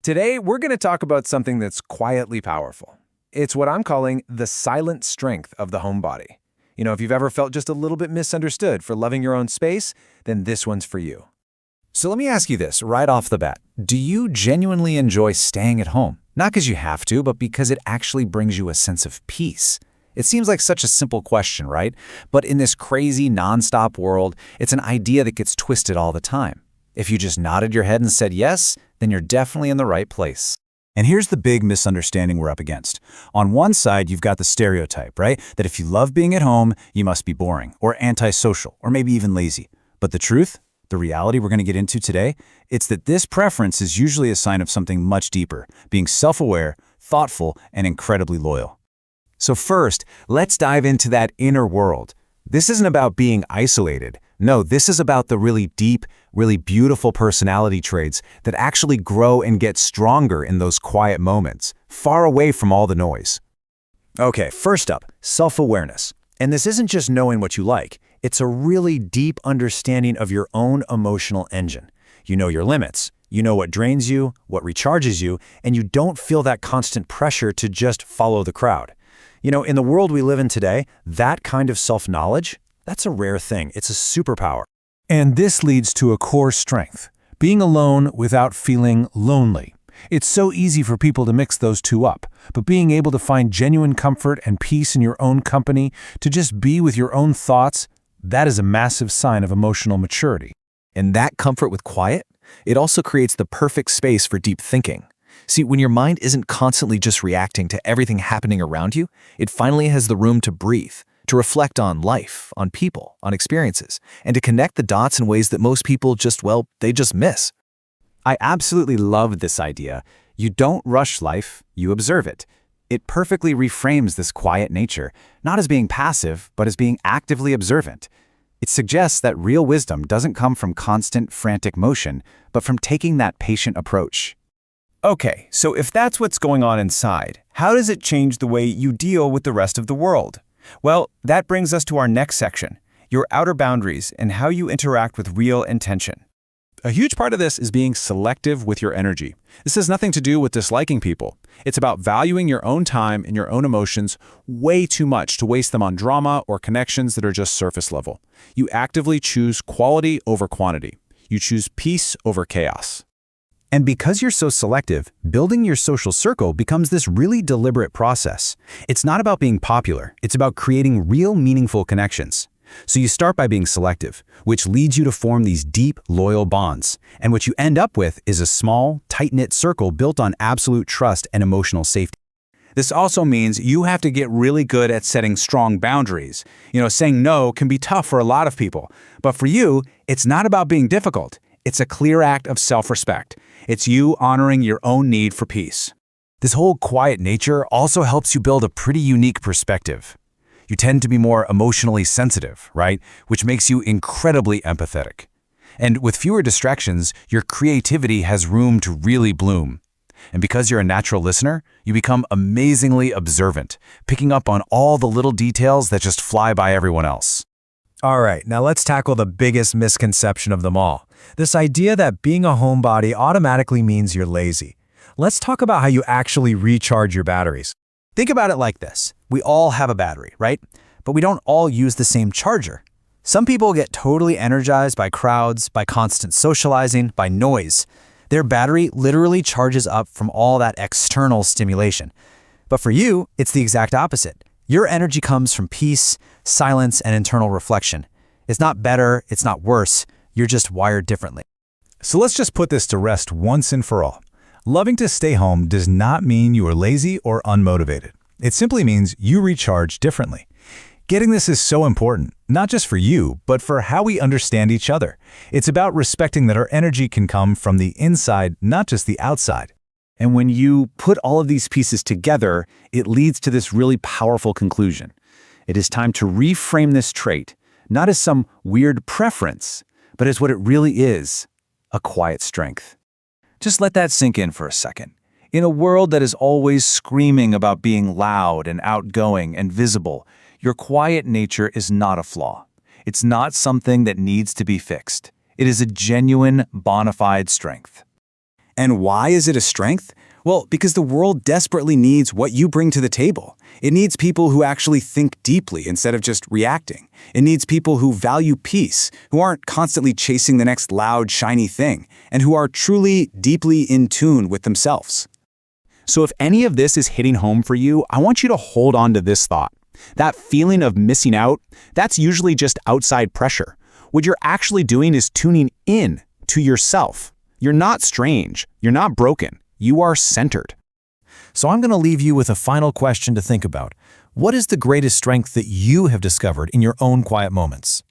Today, we're going to talk about something that's quietly powerful. It's what I'm calling the silent strength of the homebody. If you've ever felt just a little bit misunderstood for loving your own space, then this one's for you. So let me ask you this right off the bat. Do you genuinely enjoy staying at home? Not because you have to, but because it actually brings you a sense of peace. It seems like such a simple question, right? But in this crazy, nonstop world, it's an idea that gets twisted all the time. If you just nodded your head and said yes, then you're definitely in the right place. And here's the big misunderstanding we're up against. On one side, you've got the stereotype, right? That if you love being at home, you must be boring, or antisocial, or maybe even lazy. But the truth, the reality we're going to get into today, it's that this preference is usually a sign of something much deeper, being self-aware, thoughtful, and incredibly loyal. So first, let's dive into that inner world. This isn't about being isolated. No, this is about the really deep, really beautiful personality traits that actually grow and get stronger in those quiet moments, far away from all the noise. Okay, first up, self-awareness. And this isn't just knowing what you like. It's a really deep understanding of your own emotional engine. You know your limits. You know what drains you, what recharges you, and you don't feel that constant pressure to just follow the crowd. In the world we live in today, that kind of self-knowledge, that's a rare thing. It's a superpower. And this leads to a core strength, being alone without feeling lonely. It's so easy for people to mix those two up, but being able to find genuine comfort and peace in your own company, to just be with your own thoughts, that is a massive sign of emotional maturity. And that comfort with quiet, it also creates the perfect space for deep thinking. See, when your mind isn't constantly just reacting to everything happening around you, it finally has the room to breathe, to reflect on life, on people, on experiences, and to connect the dots in ways that most people they just miss. I absolutely love this idea. You don't rush life, you observe it. It perfectly reframes this quiet nature, not as being passive, but as being actively observant. It suggests that real wisdom doesn't come from constant, frantic motion, but from taking that patient approach. Okay, so if that's what's going on inside, how does it change the way you deal with the rest of the world? Well, that brings us to our next section, your outer boundaries and how you interact with real intention. A huge part of this is being selective with your energy. This has nothing to do with disliking people. It's about valuing your own time and your own emotions way too much to waste them on drama or connections that are just surface level. You actively choose quality over quantity. You choose peace over chaos. And because you're so selective, building your social circle becomes this really deliberate process. It's not about being popular, it's about creating real meaningful connections. So you start by being selective, which leads you to form these deep, loyal bonds. And what you end up with is a small, tight-knit circle built on absolute trust and emotional safety. This also means you have to get really good at setting strong boundaries. Saying no can be tough for a lot of people. But for you, it's not about being difficult. It's a clear act of self-respect. It's you honoring your own need for peace. This whole quiet nature also helps you build a pretty unique perspective. You tend to be more emotionally sensitive, right? Which makes you incredibly empathetic. And with fewer distractions, your creativity has room to really bloom. And because you're a natural listener, you become amazingly observant, picking up on all the little details that just fly by everyone else. All right, now let's tackle the biggest misconception of them all. This idea that being a homebody automatically means you're lazy. Let's talk about how you actually recharge your batteries. Think about it like this. We all have a battery, right? But we don't all use the same charger. Some people get totally energized by crowds, by constant socializing, by noise. Their battery literally charges up from all that external stimulation. But for you, it's the exact opposite. Your energy comes from peace, silence, and internal reflection. It's not better, it's not worse. You're just wired differently. So let's just put this to rest once and for all. Loving to stay home does not mean you are lazy or unmotivated. It simply means you recharge differently. Getting this is so important, not just for you, but for how we understand each other. It's about respecting that our energy can come from the inside, not just the outside. And when you put all of these pieces together, it leads to this really powerful conclusion. It is time to reframe this trait, not as some weird preference, but as what it really is, a quiet strength. Just let that sink in for a second. In a world that is always screaming about being loud and outgoing and visible, your quiet nature is not a flaw. It's not something that needs to be fixed. It is a genuine, bona fide strength. And why is it a strength? Well, because the world desperately needs what you bring to the table. It needs people who actually think deeply instead of just reacting. It needs people who value peace, who aren't constantly chasing the next loud, shiny thing, and who are truly, deeply in tune with themselves. So if any of this is hitting home for you, I want you to hold on to this thought. That feeling of missing out, that's usually just outside pressure. What you're actually doing is tuning in to yourself. You're not strange. You're not broken. You are centered. So I'm going to leave you with a final question to think about. What is the greatest strength that you have discovered in your own quiet moments?